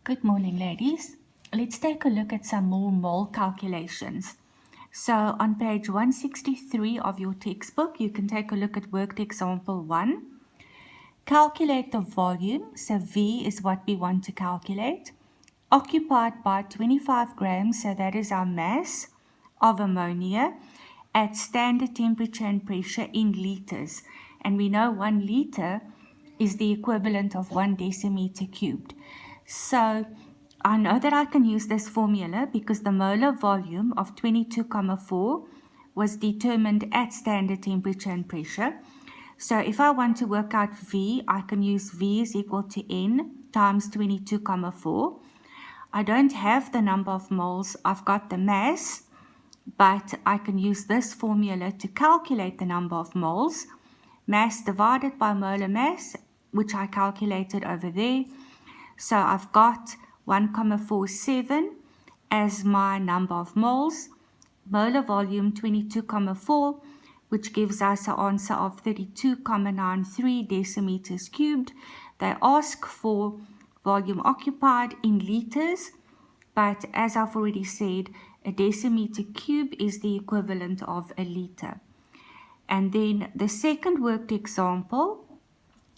Good morning, ladies. Let's take a look at some more mole calculations. So on page 163 of your textbook, you can take a look at worked example 1. Calculate the volume, so V is what we want to calculate, occupied by 25 grams, so that is our mass, of ammonia at standard temperature and pressure in liters. And we know 1 liter is the equivalent of 1 decimeter cubed. So I know that I can use this formula because the molar volume of 22,4 was determined at standard temperature and pressure. So if I want to work out V, I can use V is equal to N times 22,4. I don't have the number of moles, I've got the mass, but I can use this formula to calculate the number of moles. Mass divided by molar mass, which I calculated over there. So I've got 1,47 as my number of moles, molar volume 22,4, which gives us an answer of 32,93 decimeters cubed. They ask for volume occupied in liters, but as I've already said, a decimeter cube is the equivalent of a liter. And then the second worked example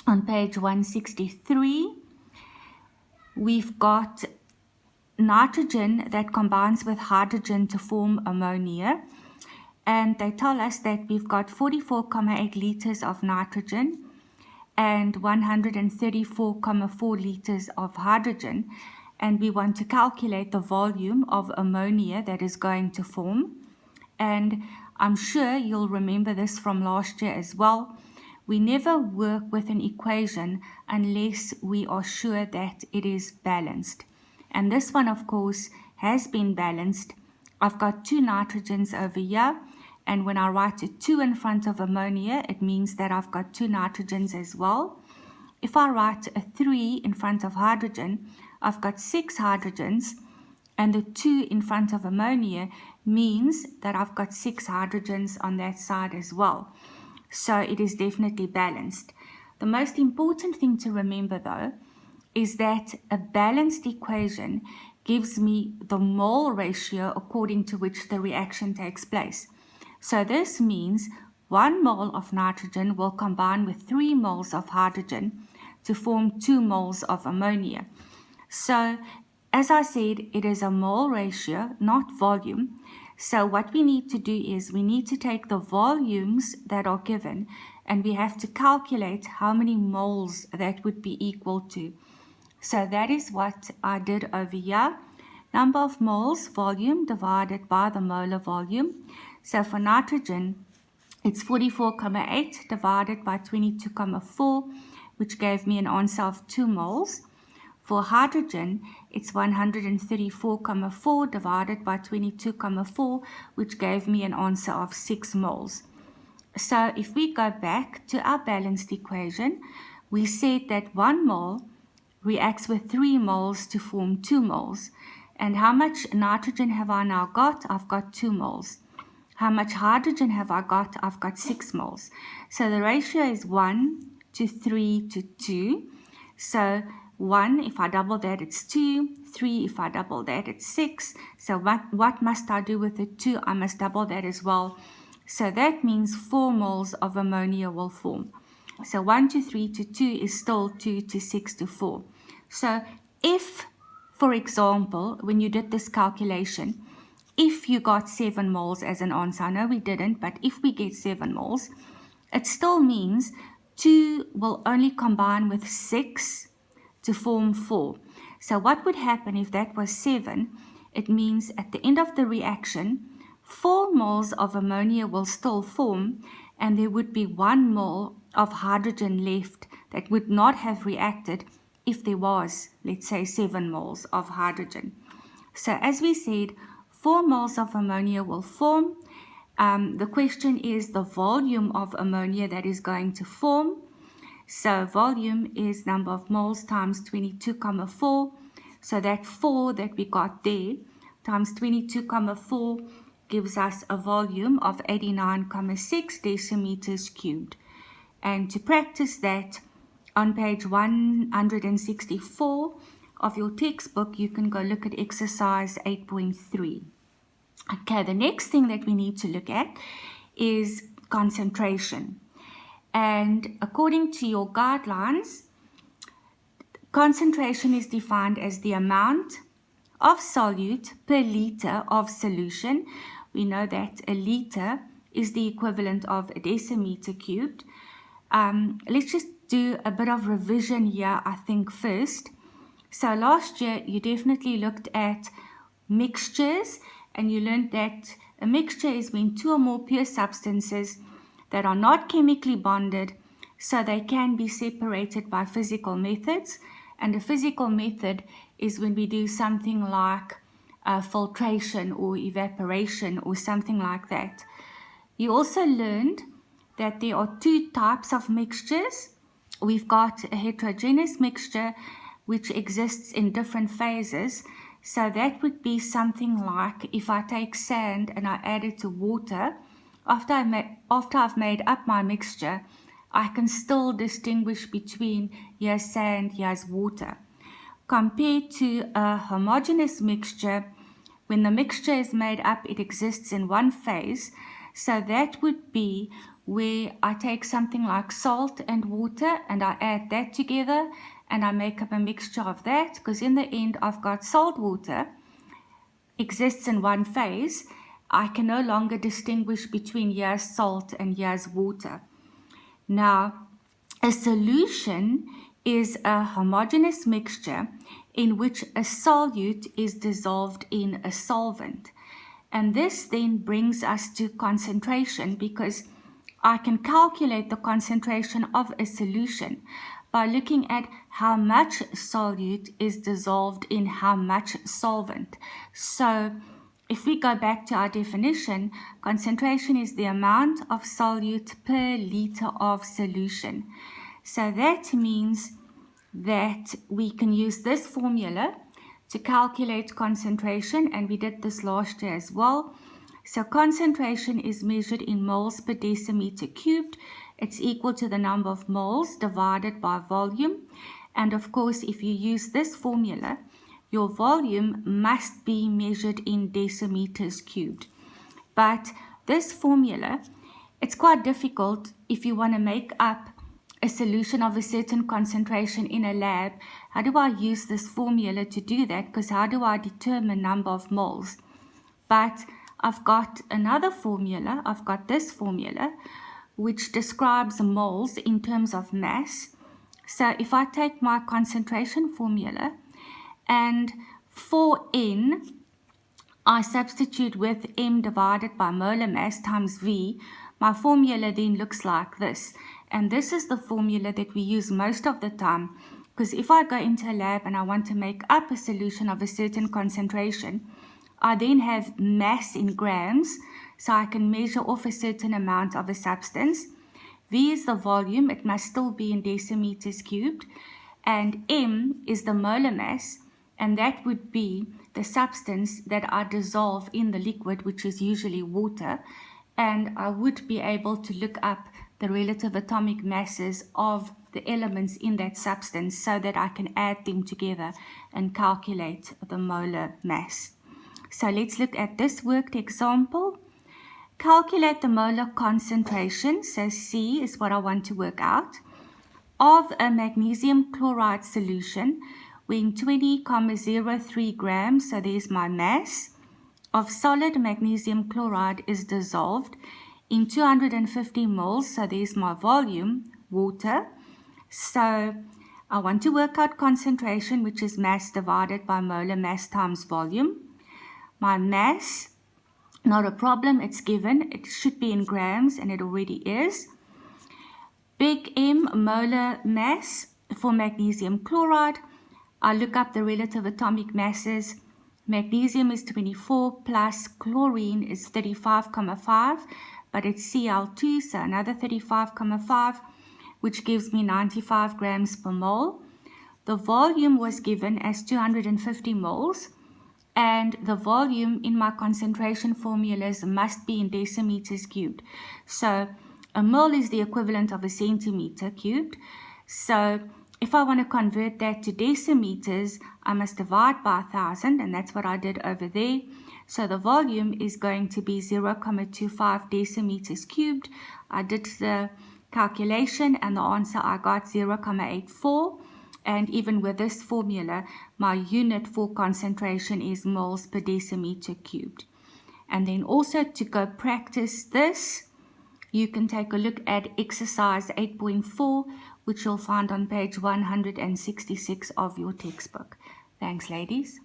on page 163, we've got nitrogen that combines with hydrogen to form ammonia. And they tell us that we've got 44,8 liters of nitrogen and 134,4 liters of hydrogen. And we want to calculate the volume of ammonia that is going to form. And I'm sure you'll remember this from last year as well. We never work with an equation unless we are sure that it is balanced. And this one, of course, has been balanced. I've got 2 nitrogens over here, and when I write a 2 in front of ammonia, it means that I've got 2 nitrogens as well. If I write a 3 in front of hydrogen, I've got 6 hydrogens, and the 2 in front of ammonia means that I've got 6 hydrogens on that side as well. So it is definitely balanced. The most important thing to remember though is that a balanced equation gives me the mole ratio according to which the reaction takes place. So this means 1 mole of nitrogen will combine with 3 moles of hydrogen to form 2 moles of ammonia. So as I said, it is a mole ratio, not volume. So what we need to do is we need to take the volumes that are given and we have to calculate how many moles that would be equal to. So that is what I did over here. Number of moles, volume divided by the molar volume. So for nitrogen, it's 44,8 divided by 22,4, which gave me an answer of 2 moles. For hydrogen, it's 134,4 divided by 22,4, which gave me an answer of 6 moles. So if we go back to our balanced equation, we said that 1 mole reacts with 3 moles to form 2 moles. And how much nitrogen have I now got? I've got 2 moles. How much hydrogen have I got? I've got 6 moles. So the ratio is 1 to 3 to 2. So 1, if I double that, it's 2. 3, if I double that, it's 6. So what must I do with the 2? I must double that as well. So that means 4 moles of ammonia will form. So 1 to 3 to 2 is still 2 to 6 to 4. So if, for example, when you did this calculation, if you got 7 moles as an answer, I know we didn't, but if we get 7 moles, it still means 2 will only combine with 6 to form 4. So what would happen if that was 7? It means at the end of the reaction, 4 moles of ammonia will still form, and there would be 1 mole of hydrogen left that would not have reacted if there was, let's say, 7 moles of hydrogen. So as we said, 4 moles of ammonia will form. The question is the volume of ammonia that is going to form. So volume is number of moles times 22,4. So that 4 that we got there times 22,4 gives us a volume of 89,6 decimeters cubed. And to practice that, on page 164, of your textbook, you can go look at exercise 8.3. Okay, the next thing that we need to look at is concentration. And according to your guidelines, concentration is defined as the amount of solute per liter of solution. We know that a liter is the equivalent of a decimeter cubed. Let's just do a bit of revision here, I think, first. So last year, you definitely looked at mixtures, and you learned that a mixture is when two or more pure substances that are not chemically bonded, so they can be separated by physical methods. And a physical method is when we do something like filtration or evaporation or something like that. You also learned that there are two types of mixtures. We've got a heterogeneous mixture which exists in different phases. So that would be something like if I take sand and I add it to water, after I've made up my mixture, I can still distinguish between here's sand, here's water. Compared to a homogeneous mixture, when the mixture is made up, it exists in one phase. So that would be where I take something like salt and water and I add that together and I make up a mixture of that, because in the end I've got salt water exists in one phase. I can no longer distinguish between here's salt and here's water. Now, a solution is a homogeneous mixture in which a solute is dissolved in a solvent. And this then brings us to concentration, because I can calculate the concentration of a solution by looking at how much solute is dissolved in how much solvent. So if we go back to our definition, concentration is the amount of solute per liter of solution. So that means that we can use this formula to calculate concentration, and we did this last year as well. So concentration is measured in moles per decimeter cubed. It's equal to the number of moles divided by volume. And of course, if you use this formula, your volume must be measured in decimeters cubed. But this formula, it's quite difficult if you want to make up a solution of a certain concentration in a lab. How do I use this formula to do that? Because how do I determine number of moles? But I've got another formula. I've got this formula which describes moles in terms of mass. So if I take my concentration formula and for N, I substitute with M divided by molar mass times V, my formula then looks like this. And this is the formula that we use most of the time, because if I go into a lab and I want to make up a solution of a certain concentration, I then have mass in grams, so I can measure off a certain amount of a substance. V is the volume, it must still be in decimeters cubed, and M is the molar mass, and that would be the substance that I dissolve in the liquid, which is usually water, and I would be able to look up the relative atomic masses of the elements in that substance so that I can add them together and calculate the molar mass. So let's look at this worked example. Calculate the molar concentration, so C is what I want to work out, of a magnesium chloride solution when 20,03 grams, so there's my mass, of solid magnesium chloride is dissolved in 250 moles, so there's my volume, water. So I want to work out concentration, which is mass divided by molar mass times volume. My mass, not a problem, it's given. It should be in grams, and it already is. Big M, molar mass for magnesium chloride. I look up the relative atomic masses. Magnesium is 24 plus chlorine is 35,5, but it's Cl2, so another 35,5, which gives me 95 grams per mole. The volume was given as 250 moles, and the volume in my concentration formulas must be in decimeters cubed. So a mole is the equivalent of a centimeter cubed. So if I want to convert that to decimeters, I must divide by 1,000, and that's what I did over there. So the volume is going to be 0.25 decimeters cubed. I did the calculation, and the answer I got 0.84. And even with this formula, my unit for concentration is moles per decimeter cubed. And then also to go practice this, you can take a look at exercise 8.4, which you'll find on page 166 of your textbook. Thanks, ladies.